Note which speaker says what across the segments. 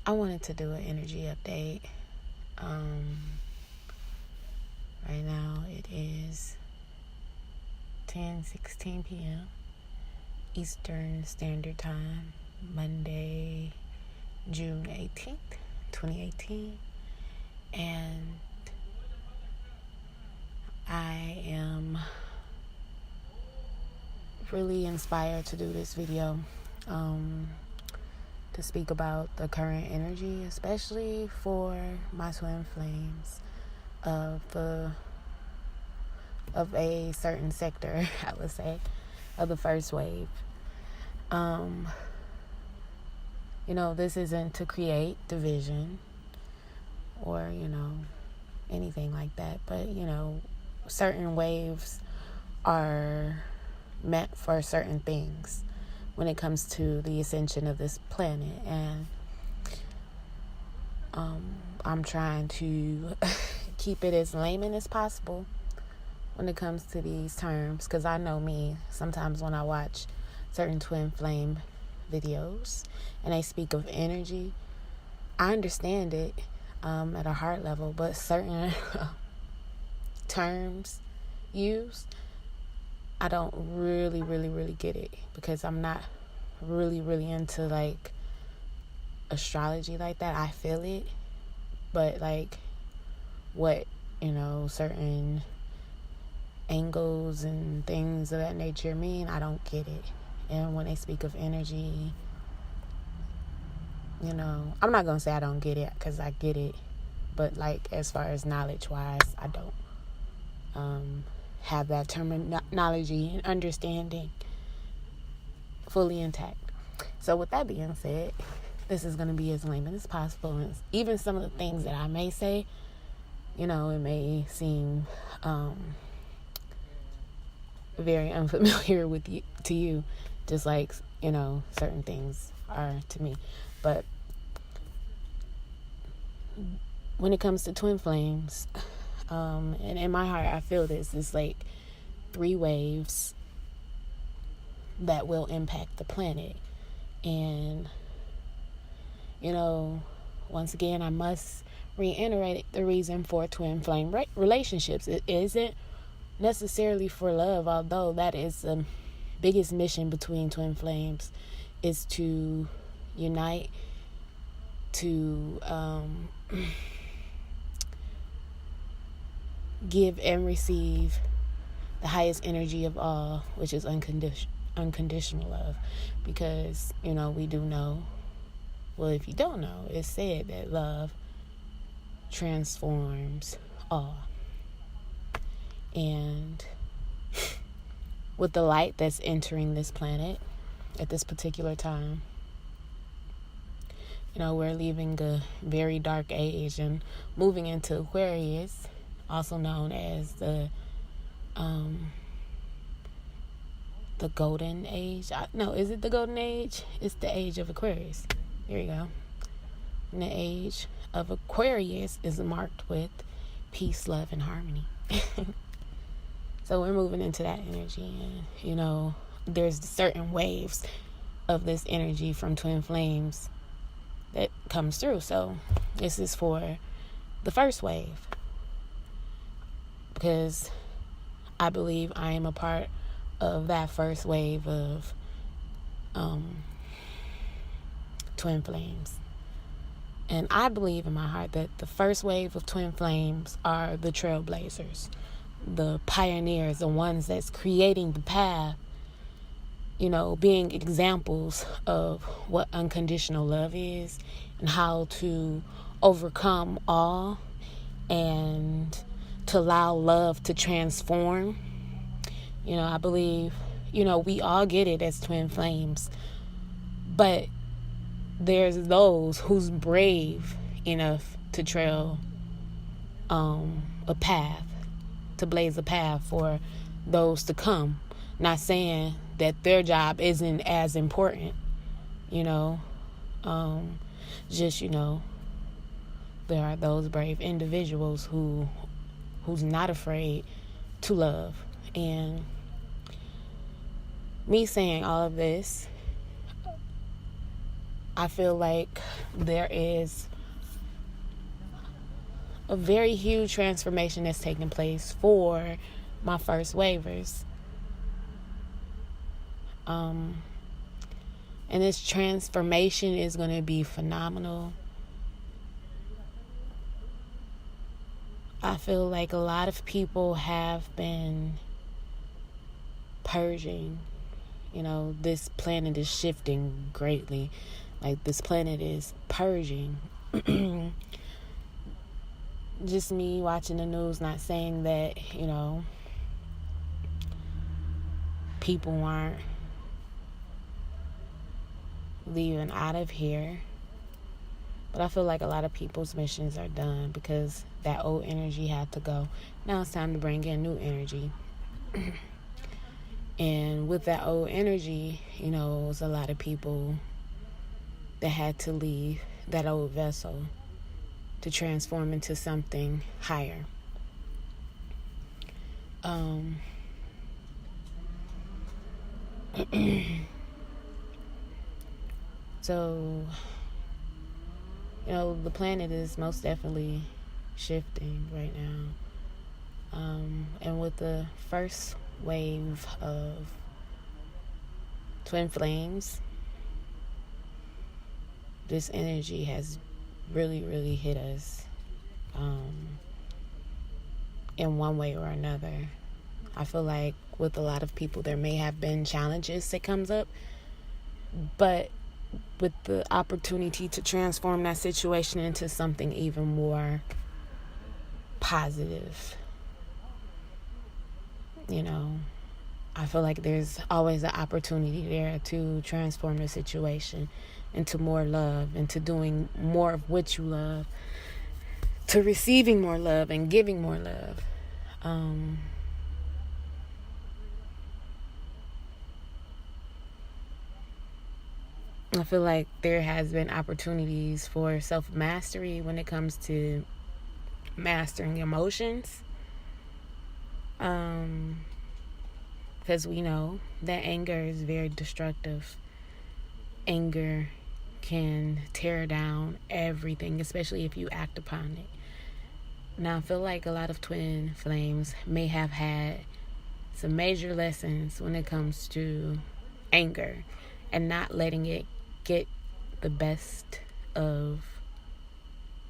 Speaker 1: I wanted to do an energy update. Right now it is 10:16 p.m. Eastern Standard Time, Monday, June 18th, 2018. And I am really inspired to do this video to speak about the current energy, especially for my twin flames of a certain sector, I would say, of the first wave. This isn't to create division or, anything like that, but, certain waves are meant for certain things when it comes to the ascension of this planet. And I'm trying to keep it as layman as possible when it comes to these terms, because I know me, sometimes when I watch certain twin flame videos and they speak of energy, I understand it at a heart level, but certain terms used, I don't really get it, because I'm not really into like astrology like that. I feel it, but like what certain angles and things of that nature mean, I don't get it. And when they speak of energy, I'm not gonna say I don't get it, because I get it, but like as far as knowledge wise, I don't have that terminology and understanding fully intact. So with that being said, this is going to be as layman as possible. And even some of the things that I may say, it may seem very unfamiliar to you, just like, certain things are to me. But when it comes to twin flames, and in my heart, I feel this is like 3 waves that will impact the planet. And, once again, I must reiterate the reason for twin flame relationships. It isn't necessarily for love, although that is the biggest mission between twin flames, is to unite, to give and receive the highest energy of all, which is unconditional love. Because, we do know, well, if you don't know, it's said that love transforms all. And with the light that's entering this planet at this particular time, we're leaving a very dark age and moving into Aquarius, also known as the golden age. Is it the golden age? It's the age of Aquarius. There you go. And the age of Aquarius is marked with peace, love, and harmony. So we're moving into that energy, and there's certain waves of this energy from twin flames that comes through. So this is for the first wave, because I believe I am a part of that first wave of twin flames. And I believe in my heart that the first wave of twin flames are the trailblazers, the pioneers, the ones that's creating the path, being examples of what unconditional love is and how to overcome all and to allow love to transform. I believe, we all get it as twin flames, but there's those who's brave enough to trail a path, to blaze a path for those to come. Not saying that their job isn't as important, just, there are those brave individuals who's not afraid to love. And me saying all of this, I feel like there is a very huge transformation that's taking place for my first waivers. And this transformation is going to be phenomenal. I feel like a lot of people have been purging. This planet is shifting greatly. Like, this planet is purging. Just me watching the news, not saying that, people aren't leaving out of here. But I feel like a lot of people's missions are done because that old energy had to go. Now it's time to bring in new energy. And with that old energy, it was a lot of people that had to leave that old vessel to transform into something higher. So, the planet is most definitely shifting right now. And with the first wave of twin flames, this energy has really, really hit us in one way or another. I feel like with a lot of people, there may have been challenges that comes up, but with the opportunity to transform that situation into something even more positive. I feel like there's always an opportunity there to transform the situation into more love, into doing more of what you love, to receiving more love and giving more love. I feel like there has been opportunities for self-mastery when it comes to mastering emotions. Because we know that anger is very destructive. Anger can tear down everything, especially if you act upon it. Now, I feel like a lot of twin flames may have had some major lessons when it comes to anger and not letting it get the best of,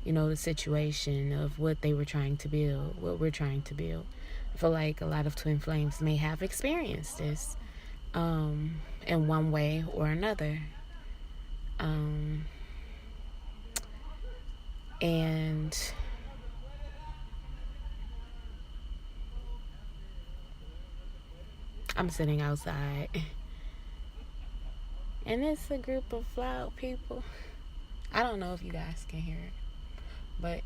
Speaker 1: the situation of what they were trying to build, what we're trying to build. I feel like a lot of twin flames may have experienced this in one way or another. And I'm sitting outside, and it's a group of loud people. I don't know if you guys can hear it, but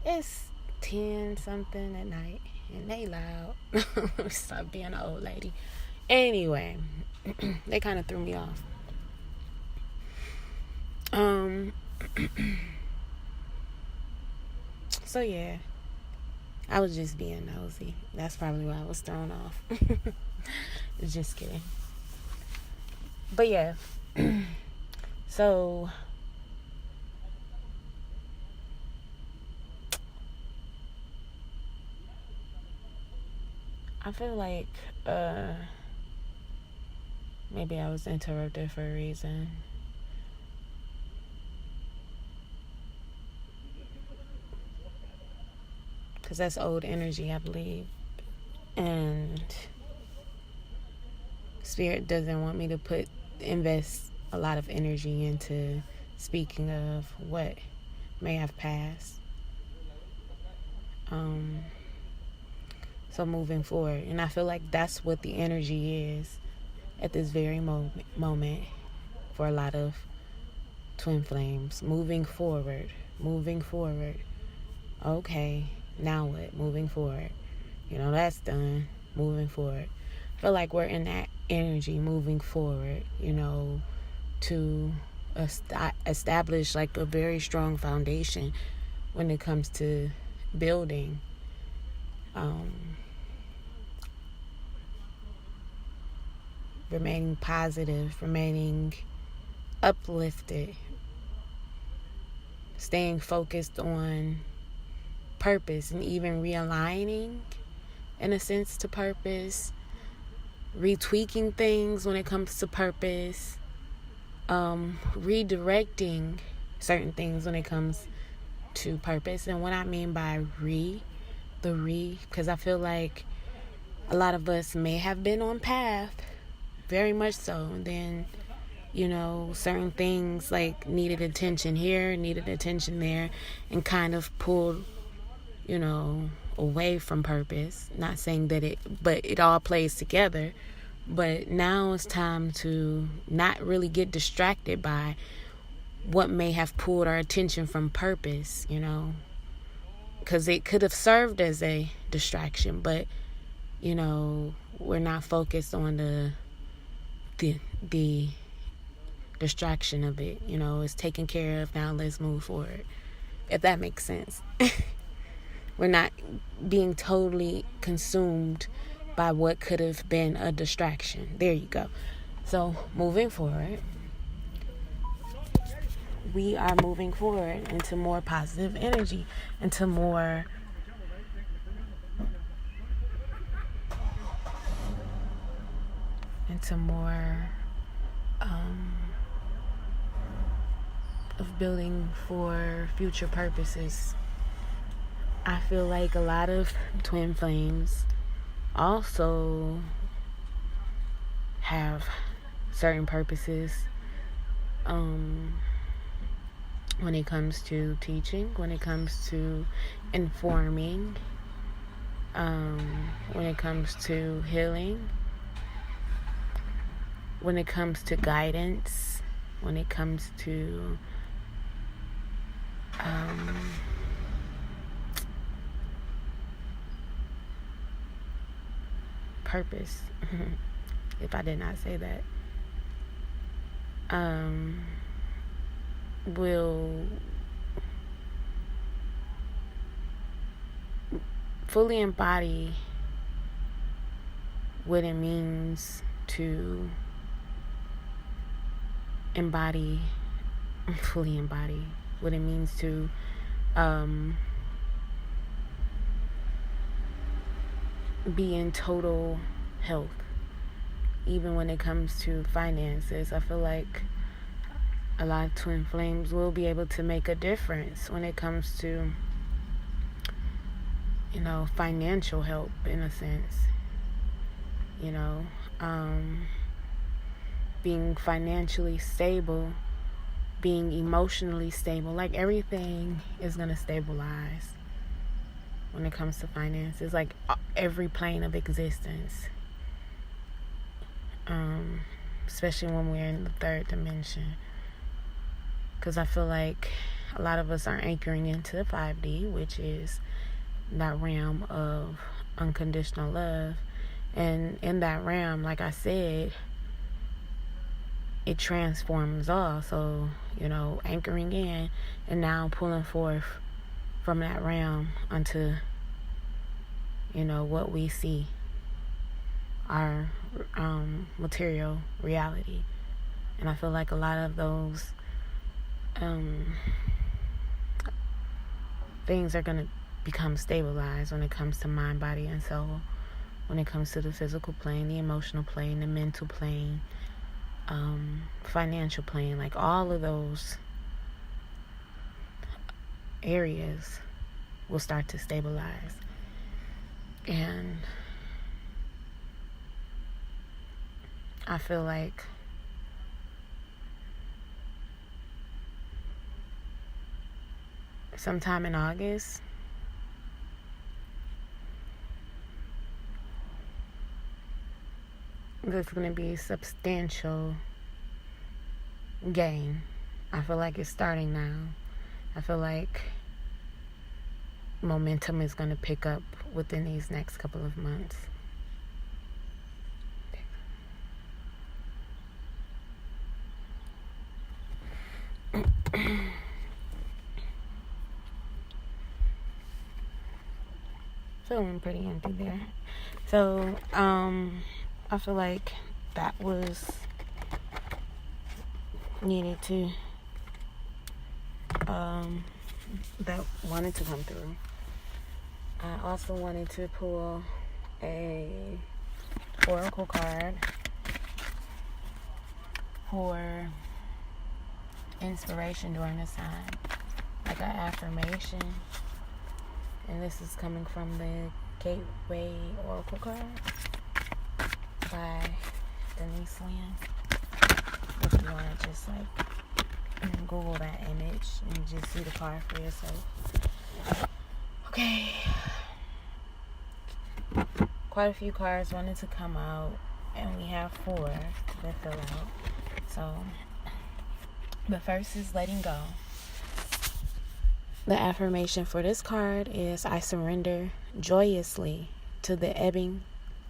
Speaker 1: it's 10 something at night, and they loud. Stop being an old lady. Anyway, they kind of threw me off. So yeah, I was just being nosy. That's probably why I was thrown off. Just kidding. But yeah, so I feel like maybe I was interrupted for a reason. Because that's old energy, I believe. And Spirit doesn't want me to invest a lot of energy into speaking of what may have passed. So moving forward. And I feel like that's what the energy is at this very moment for a lot of twin flames. Moving forward. Okay, now what? Moving forward. That's done. Moving forward. I feel like we're in that energy moving forward, to establish like a very strong foundation when it comes to building. Remaining positive, remaining uplifted, staying focused on purpose and even realigning in a sense to purpose, retweaking things when it comes to purpose, redirecting certain things when it comes to purpose. And what I mean by because I feel like a lot of us may have been on path, very much so, and then certain things like needed attention here, needed attention there, and kind of pulled away from purpose. Not saying that but it all plays together. But now it's time to not really get distracted by what may have pulled our attention from purpose, because it could have served as a distraction, but we're not focused on the distraction of it. It's taken care of. Now let's move forward, if that makes sense. We're not being totally consumed by what could have been a distraction. There you go. So moving forward, we are moving forward into more positive energy, into more of building for future purposes. I feel like a lot of twin flames also have certain purposes when it comes to teaching, when it comes to informing, when it comes to healing, when it comes to guidance, when it comes to purpose, if I did not say that, will fully embody what it means to fully embody what it means to be in total health, even when it comes to finances. I feel like a lot of twin flames will be able to make a difference when it comes to financial help, in a sense. Being financially stable, being emotionally stable, like everything is going to stabilize when it comes to finances, like every plane of existence, especially when we're in the third dimension, because I feel like a lot of us are anchoring into the 5D, which is that realm of unconditional love. And in that realm, like I said, it transforms all. So, anchoring in and now pulling forth from that realm onto, what we see, our material reality. And I feel like a lot of those things are going to become stabilized when it comes to mind, body, and soul, when it comes to the physical plane, the emotional plane, the mental plane, financial plane, like all of those areas will start to stabilize. And I feel like sometime in August, there's going to be substantial gain. I feel like it's starting now. I feel like momentum is going to pick up within these next couple of months. Feeling pretty empty there. So, I feel like that was needed to that wanted to come through. I also wanted to pull a oracle card for inspiration during this time, like an affirmation, and this is coming from the Gateway Oracle card by Denise Lynn. If you want to just Google that image and just see the card for yourself. Okay, quite a few cards wanted to come out, and we have 4 that fill out. So the first is letting go. The affirmation for this card is, I surrender joyously to the ebbing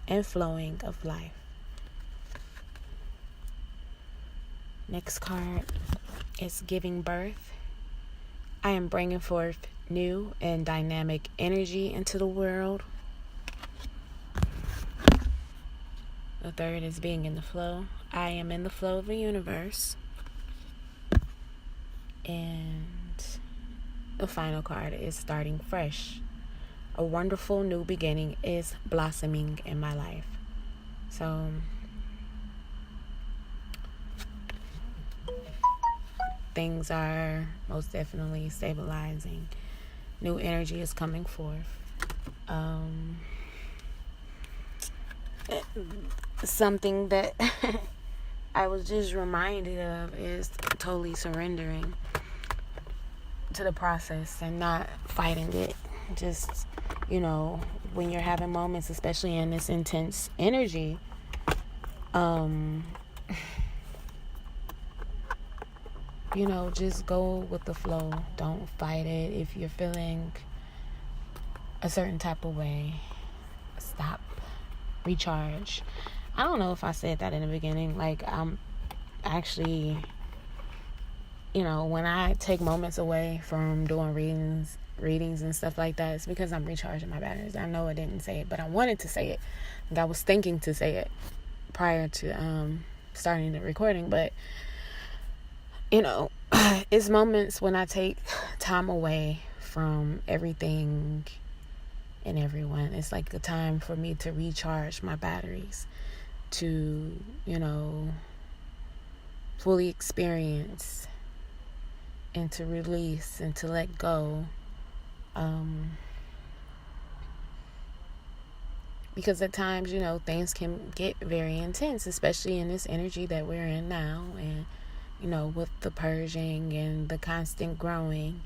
Speaker 1: and flowing of life. Next card is giving birth. I am bringing forth new and dynamic energy into the world. The third is being in the flow. I am in the flow of the universe. And the final card is starting fresh. A wonderful new beginning is blossoming in my life. So things are most definitely stabilizing. New energy is coming forth. Something that I was just reminded of is totally surrendering to the process and not fighting it. Just, when you're having moments, especially in this intense energy, just go with the flow. Don't fight it. If you're feeling a certain type of way, stop. Recharge. I don't know if I said that in the beginning. I'm actually, when I take moments away from doing readings and stuff like that, it's because I'm recharging my batteries. I know I didn't say it, but I wanted to say it. I was thinking to say it prior to starting the recording, but it's moments when I take time away from everything and everyone. It's like a time for me to recharge my batteries, to fully experience and to release and to let go, because at times things can get very intense, especially in this energy that we're in now, and with the purging and the constant growing.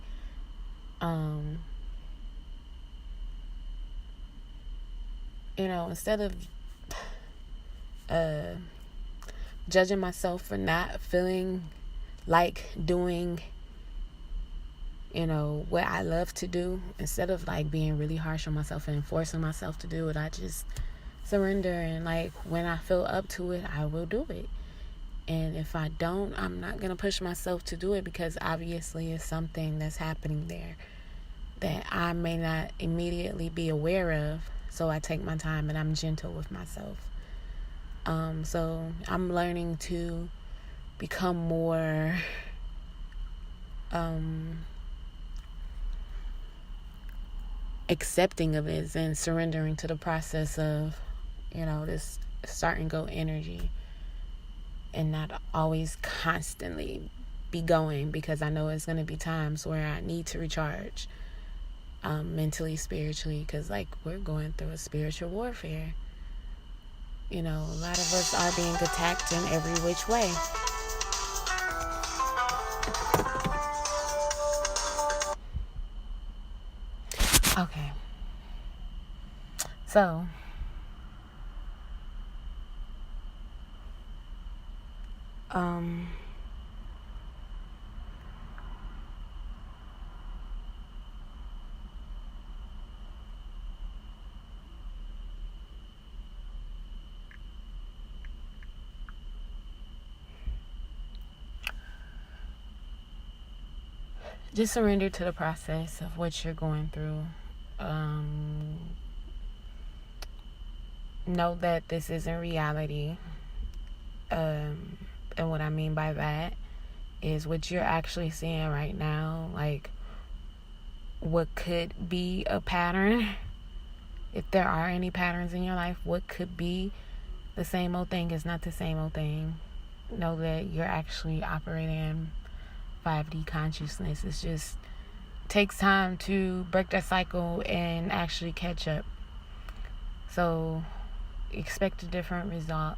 Speaker 1: Instead of judging myself for not feeling like doing what I love to do, instead of being really harsh on myself and forcing myself to do it, I just surrender, and when I feel up to it, I will do it. And if I don't, I'm not gonna push myself to do it, because obviously it's something that's happening there that I may not immediately be aware of. So I take my time and I'm gentle with myself. So I'm learning to become more accepting of it and surrendering to the process of this start and go energy, and not always constantly be going, because I know it's going to be times where I need to recharge mentally, spiritually, because we're going through a spiritual warfare. A lot of us are being attacked in every which way. Okay. So, just surrender to the process of what you're going through. Know that this isn't reality. And what I mean by that is what you're actually seeing right now, like what could be a pattern. If there are any patterns in your life, what could be the same old thing is not the same old thing. Know that you're actually operating in 5D consciousness. It's just takes time to break that cycle and actually catch up. So expect a different result.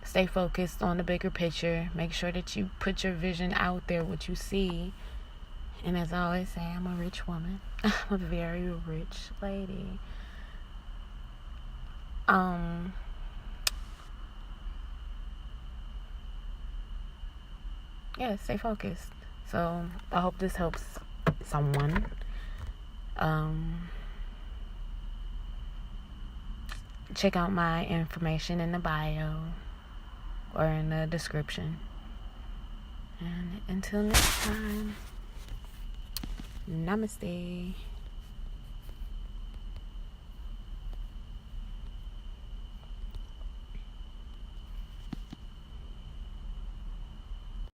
Speaker 1: Stay focused on the bigger picture. Make sure that you put your vision out there, what you see. And as I always say, I'm a rich woman. I'm a very rich lady. Yeah, stay focused. So I hope this helps someone. Check out my information in the bio or in the description. And until next time, namaste.